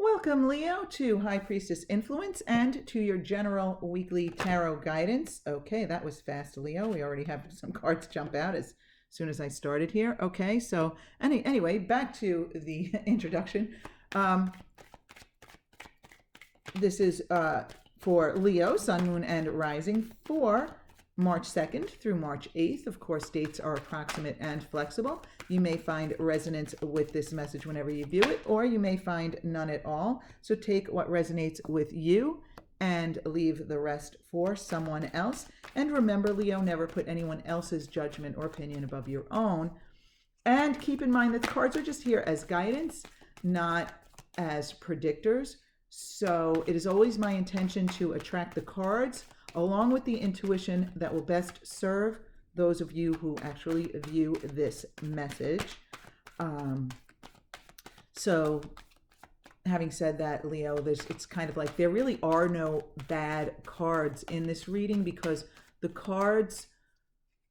Welcome, Leo, to High Priestess Influence and to your general weekly tarot guidance. Okay, that was fast, Leo. We already have some cards jump out as soon as I started here. Okay, so anyway, back to the introduction. This is for Leo, Sun, Moon, and Rising for March 2nd through March 8th. Of course, dates are approximate and flexible. You may find resonance with this message whenever you view it, or you may find none at all. So take what resonates with you and leave the rest for someone else. And remember, Leo, never put anyone else's judgment or opinion above your own. And keep in mind that the cards are just here as guidance, not as predictors. So it is always my intention to attract the cards along with the intuition that will best serve those of you who actually view this message. So having said that, Leo, it's kind of like there really are no bad cards in this reading because the cards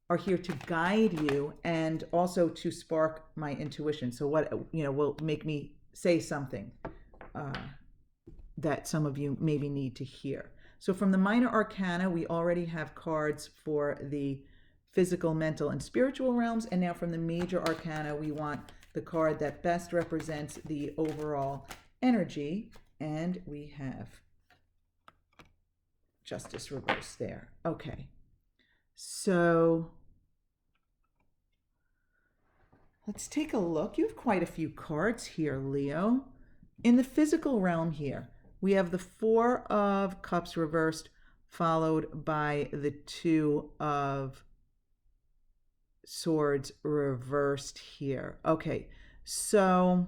are here to guide you and also to spark my intuition. So what, will make me say something that some of you maybe need to hear. So from the minor arcana, we already have cards for the physical, mental, and spiritual realms. And now from the major arcana, we want the card that best represents the overall energy. And we have Justice reversed there. Okay. So let's take a look. You have quite a few cards here, Leo. In the physical realm here, we have the Four of Cups reversed, followed by the Two of Swords reversed here. Okay, so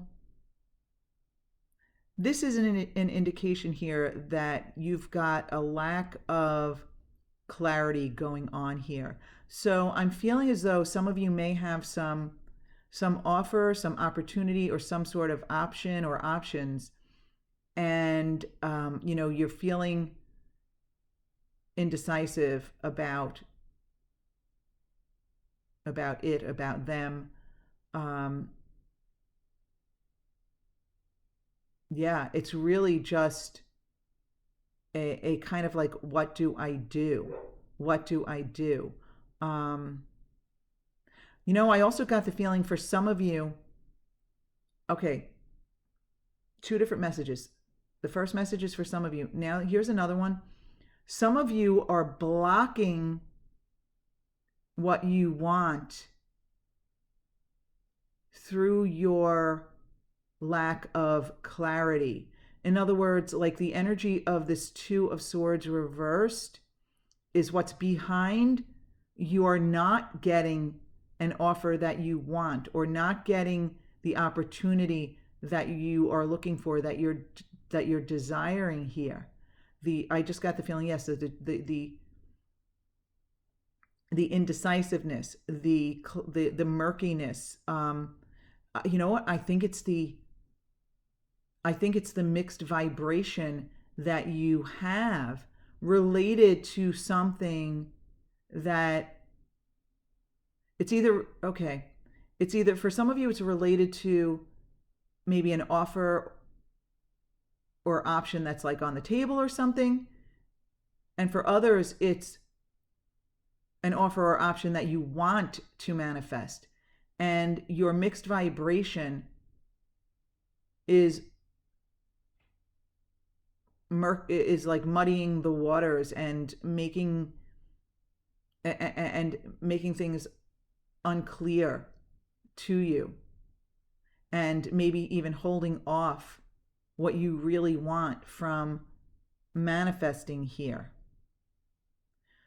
this is an indication here that you've got a lack of clarity going on here. So I'm feeling as though some of you may have some offer, some opportunity, or some sort of option or options. And, you're feeling indecisive about it, about them. Yeah, it's really just a kind of like, what do I do? What do I do? I also got the feeling for some of you, okay, two different messages. The first message is for some of you. Now, here's another one. Some of you are blocking what you want through your lack of clarity. In other words, like the energy of this Two of Swords reversed is what's behind you are not getting an offer that you want or not getting the opportunity that you are looking for, that you're desiring here. I just got the feeling, yes, the indecisiveness, the murkiness. You know what? I think it's the mixed vibration that you have related to something that it's either for some of you it's related to maybe an offer or option that's like on the table or something. And for others, it's an offer or option that you want to manifest. And your mixed vibration is like muddying the waters and making things unclear to you. And maybe even holding off what you really want from manifesting here.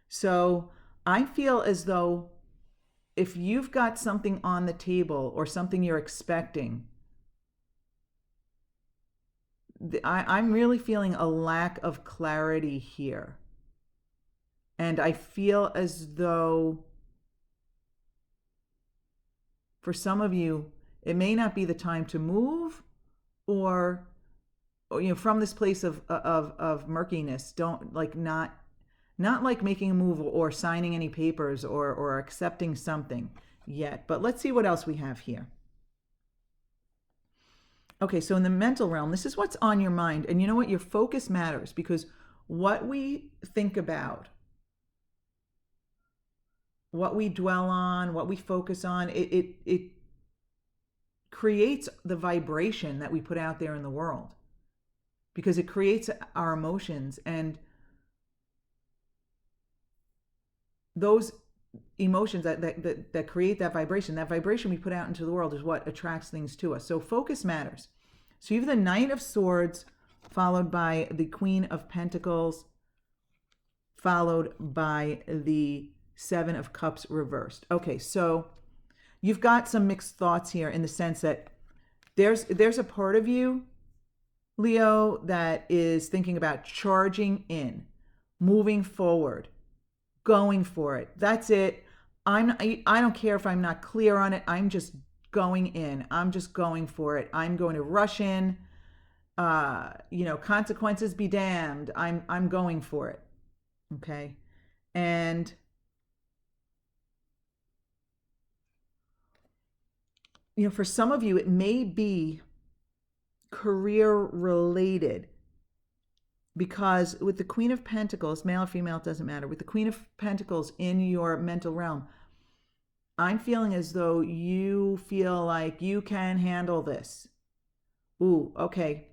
So I feel as though if you've got something on the table or something you're expecting, I'm really feeling a lack of clarity here. And I feel as though for some of you, it may not be the time to move or from this place of murkiness. Don't not like making a move or signing any papers or accepting something yet. But let's see what else we have here. Okay, so in the mental realm, this is what's on your mind. And you know what? Your focus matters, because what we think about, what we dwell on, what we focus on, it creates the vibration that we put out there in the world, because it creates our emotions. And those emotions that create that vibration we put out into the world is what attracts things to us. So focus matters. So you have the Knight of Swords, followed by the Queen of Pentacles, followed by the Seven of Cups reversed. Okay, so you've got some mixed thoughts here, in the sense that there's a part of you, Leo, that is thinking about charging in, moving forward, going for it. That's it. I don't care if I'm not clear on it. I'm just going in. I'm just going for it. I'm going to rush in. Consequences be damned. I'm going for it. Okay. And for some of you, it may be career related, because with the Queen of Pentacles, male or female, it doesn't matter. With the Queen of Pentacles in your mental realm, I'm feeling as though you feel like you can handle this. Ooh, okay.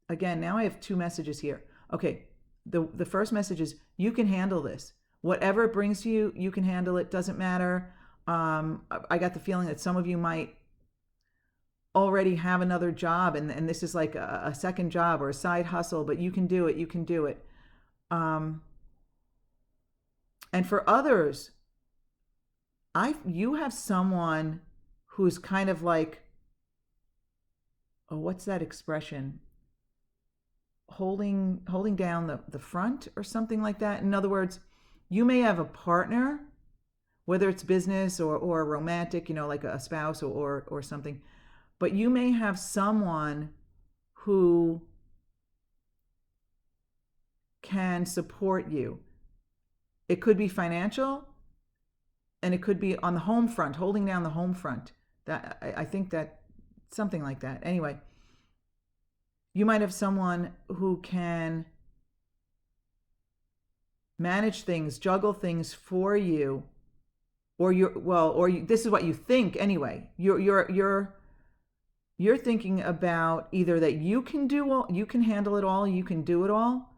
Again, now I have two messages here. Okay, the first message is you can handle this. Whatever it brings to you, you can handle it. Doesn't matter. I got the feeling that some of you might already have another job, and this is like a second job or a side hustle, but you can do it. You can do it. And for others, you have someone who's kind of like, oh, what's that expression? Holding down the front or something like that. In other words, you may have a partner, whether it's business or romantic, like a spouse or something, but you may have someone who can support you. It could be financial, and it could be on the home front, holding down the home front. That I think that something like that. Anyway, you might have someone who can manage things, juggle things for you, or this is what you think anyway. You're thinking about either that you can handle it all, you can do it all,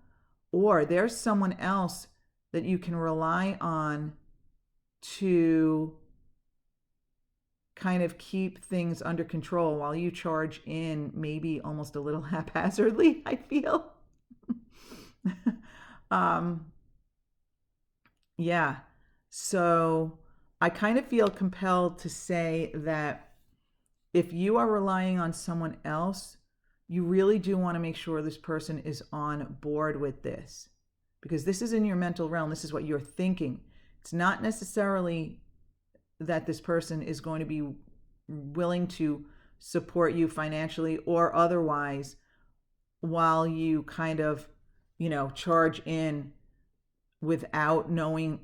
or there's someone else that you can rely on to kind of keep things under control while you charge in, maybe almost a little haphazardly, I feel. Yeah. So I kind of feel compelled to say that if you are relying on someone else, you really do want to make sure this person is on board with this, because this is in your mental realm. This is what you're thinking. It's not necessarily that this person is going to be willing to support you financially or otherwise while you kind of, charge in without reading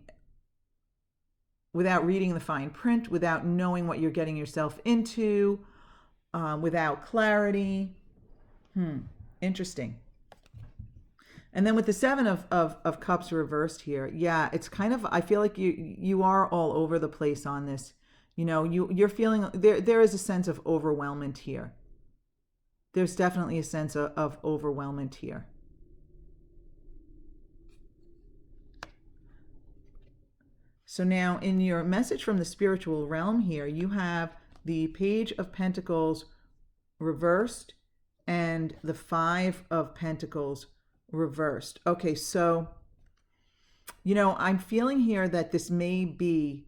the fine print, without knowing what you're getting yourself into, without clarity. Interesting. And then with the Seven of Cups reversed here, yeah, it's kind of, I feel like you are all over the place on this. You're feeling, there is a sense of overwhelmment here. There's definitely a sense of overwhelmment here. So now in your message from the spiritual realm here, you have the Page of Pentacles reversed and the Five of Pentacles reversed. Okay, so, I'm feeling here that this may be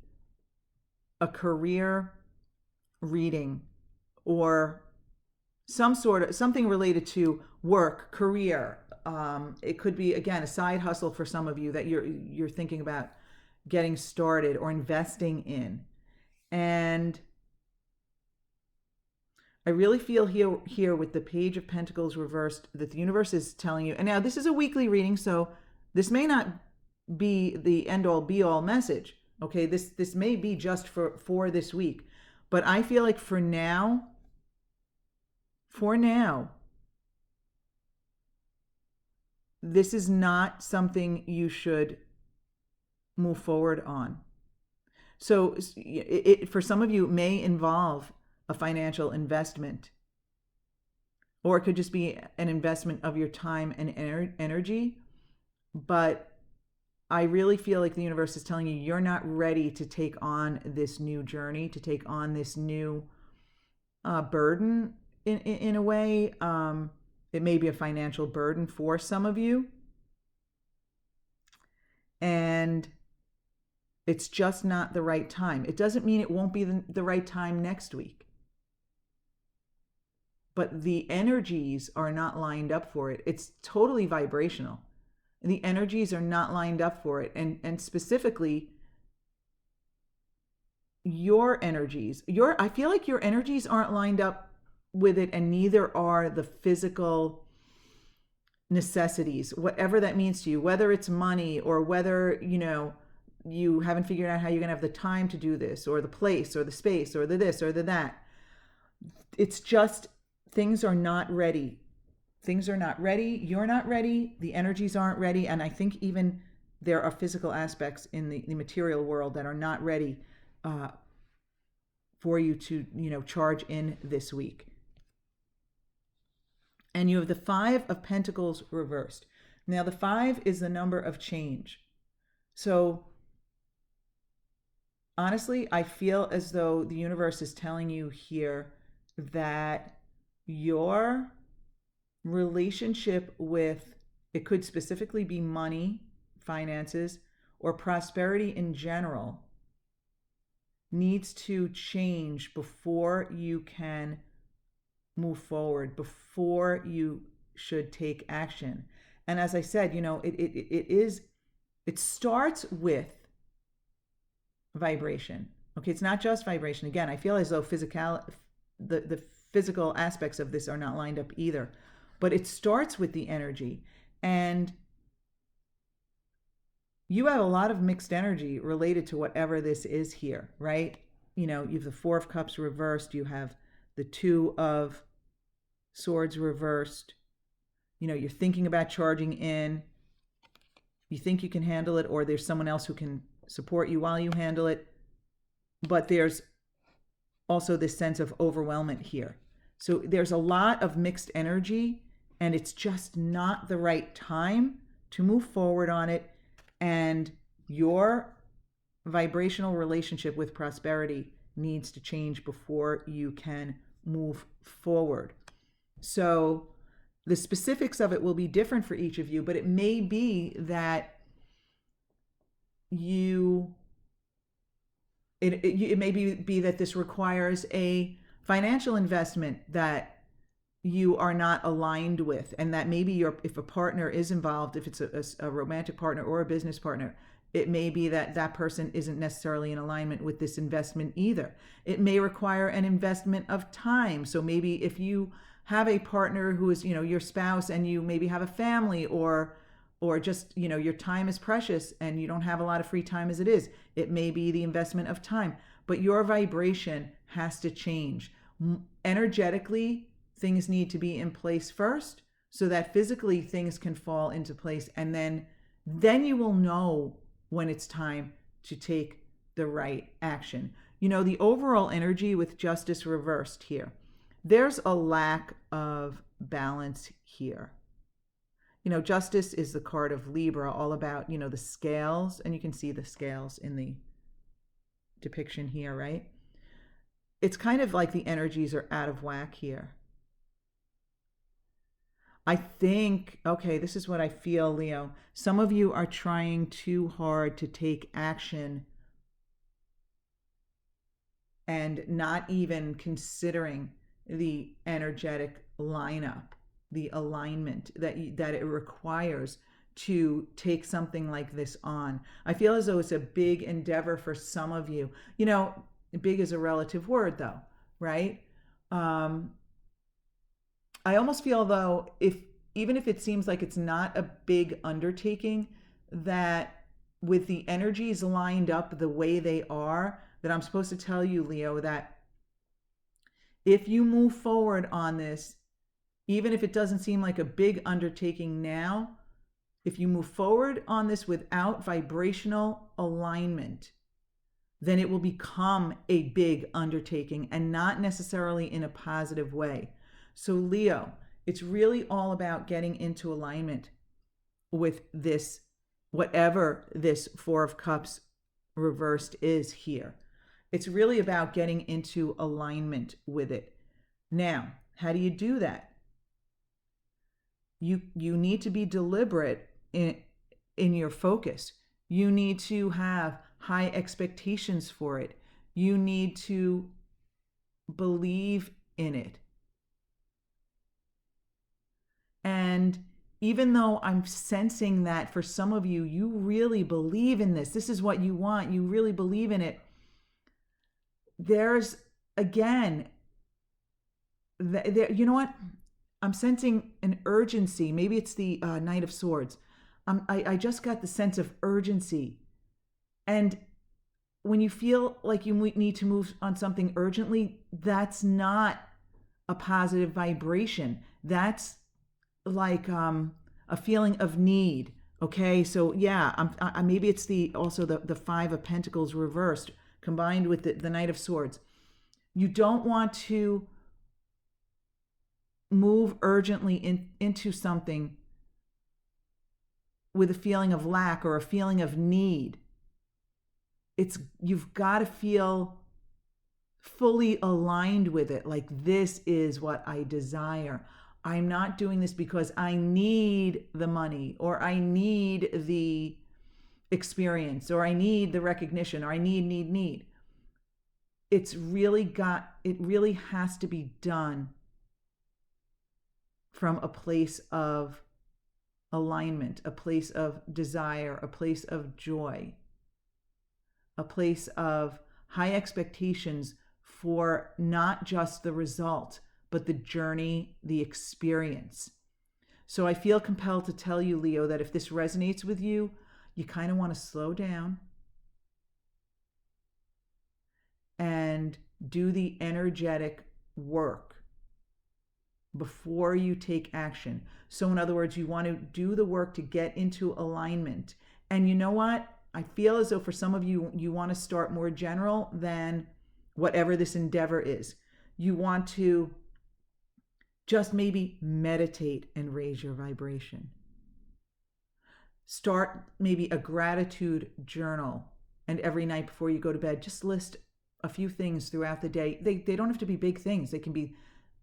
a career reading, or something related to work, career. It could be, again, a side hustle for some of you that you're thinking about getting started or investing in. And I really feel here with the Page of Pentacles reversed that the universe is telling you, and now this is a weekly reading, so this may not be the end-all be-all message. Okay, this may be just for this week, but I feel like for now, for now, this is not something you should move forward on. So for some of you, it may involve a financial investment, or it could just be an investment of your time and energy. But I really feel like the universe is telling you you're not ready to take on this new journey, to take on this new burden in a way. It may be a financial burden for some of you. And it's just not the right time. It doesn't mean it won't be the right time next week. But the energies are not lined up for it. It's totally vibrational. The energies are not lined up for it. And specifically, your energies, I feel like your energies aren't lined up with it, and neither are the physical necessities, whatever that means to you, whether it's money or whether, you haven't figured out how you're going to have the time to do this, or the place or the space or the this or the that. It's just things are not ready. Things are not ready. You're not ready. The energies aren't ready. And I think even there are physical aspects in the material world that are not ready for you to, charge in this week. And you have the 5 of Pentacles reversed. Now, the 5 is the number of change. So, honestly, I feel as though the universe is telling you here that your relationship with, it could specifically be money, finances, or prosperity in general, needs to change before you can move forward, before you should take action. And as I said, it starts with vibration. Okay, it's not just vibration. Again, I feel as though the physical aspects of this are not lined up either. But it starts with the energy. And you have a lot of mixed energy related to whatever this is here, right? You have the 4 of Cups reversed. You have the 2 of Swords reversed. You're thinking about charging in. You think you can handle it, or there's someone else who can support you while you handle it. But there's also this sense of overwhelmment here. So there's a lot of mixed energy, and it's just not the right time to move forward on it. And your vibrational relationship with prosperity needs to change before you can move forward. So the specifics of it will be different for each of you, but it may be that it may be that this requires a financial investment that you are not aligned with, and that maybe if a partner is involved, if it's a romantic partner or a business partner, it may be that person isn't necessarily in alignment with this investment either. It may require an investment of time. So maybe if you have a partner who is, your spouse, and you maybe have a family, or just, your time is precious and you don't have a lot of free time as it is, it may be the investment of time. But your vibration has to change. Energetically, things need to be in place first, so that physically things can fall into place, and then you will know when it's time to take the right action. The overall energy with Justice reversed here, there's a lack of balance here. Justice is the card of Libra, all about, the scales, and you can see the scales in the depiction here, right? It's kind of like the energies are out of whack here. I think, okay, this is what I feel, Leo. Some of you are trying too hard to take action and not even considering the energetic lineup, the alignment that it requires to take something like this on. I feel as though it's a big endeavor for some of you. Big is a relative word, though, right? I almost feel, though, even if it seems like it's not a big undertaking, that with the energies lined up the way they are, that I'm supposed to tell you, Leo, that if you move forward on this, Even if it doesn't seem like a big undertaking now, if you move forward on this without vibrational alignment, then it will become a big undertaking and not necessarily in a positive way. So Leo, it's really all about getting into alignment with this, whatever this Four of Cups reversed is here. It's really about getting into alignment with it. Now, how do you do that? You need to be deliberate in your focus. You need to have high expectations for it. You need to believe in it. And even though I'm sensing that for some of you, you really believe in this. This is what you want. You really believe in it. There's, again, you know what? I'm sensing an urgency. Maybe it's the Knight of Swords. I just got the sense of urgency. And when you feel like you need to move on something urgently, that's not a positive vibration. That's like a feeling of need. Okay, so yeah, maybe it's also the Five of Pentacles reversed combined with the Knight of Swords. You don't want to move urgently into something with a feeling of lack or a feeling of need. You've got to feel fully aligned with it. Like, this is what I desire. I'm not doing this because I need the money, or I need the experience, or I need the recognition, or I need. It really has to be done from a place of alignment, a place of desire, a place of joy, a place of high expectations for not just the result, but the journey, the experience. So I feel compelled to tell you, Leo, that if this resonates with you, you kind of want to slow down and do the energetic work before you take action. So in other words, you want to do the work to get into alignment. And you know what? I feel as though for some of you, you want to start more general than whatever this endeavor is. You want to just maybe meditate and raise your vibration. Start maybe a gratitude journal, and every night before you go to bed, just list a few things throughout the day. They don't have to be big things. They can be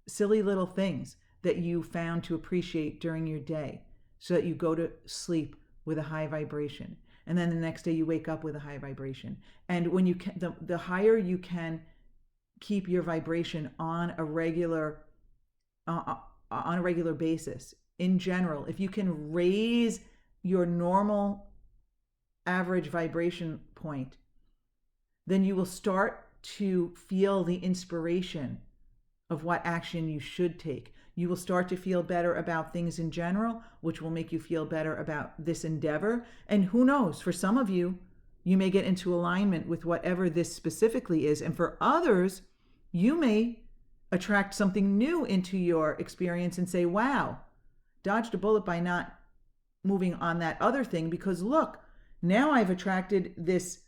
silly little things that you found to appreciate during your day, so that you go to sleep with a high vibration. And then the next day you wake up with a high vibration. And when you can, the higher you can keep your vibration on a regular basis, in general, if you can raise your normal average vibration point, then you will start to feel the inspiration of what action you should take. You will start to feel better about things in general, which will make you feel better about this endeavor. And who knows, for some of you, you may get into alignment with whatever this specifically is. And for others, you may attract something new into your experience and say, wow, dodged a bullet by not moving on that other thing, because look, now I've attracted this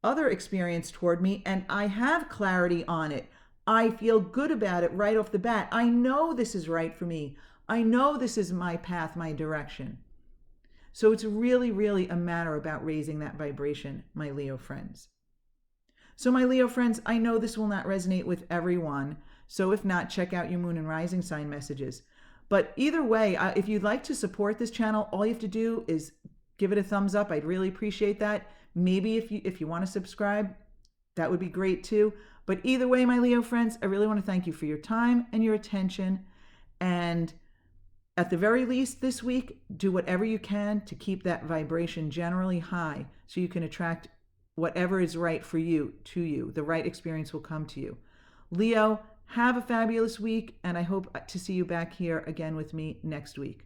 other experience toward me and I have clarity on it. I feel good about it right off the bat. I know this is right for me. I know this is my path, my direction. So it's really, really a matter about raising that vibration, my Leo friends. So my Leo friends, I know this will not resonate with everyone. So if not, check out your moon and rising sign messages. But either way, if you'd like to support this channel, all you have to do is give it a thumbs up. I'd really appreciate that. Maybe if you want to subscribe, that would be great too. But either way, my Leo friends, I really want to thank you for your time and your attention. And at the very least this week, do whatever you can to keep that vibration generally high so you can attract whatever is right for you to you. The right experience will come to you. Leo, have a fabulous week, and I hope to see you back here again with me next week.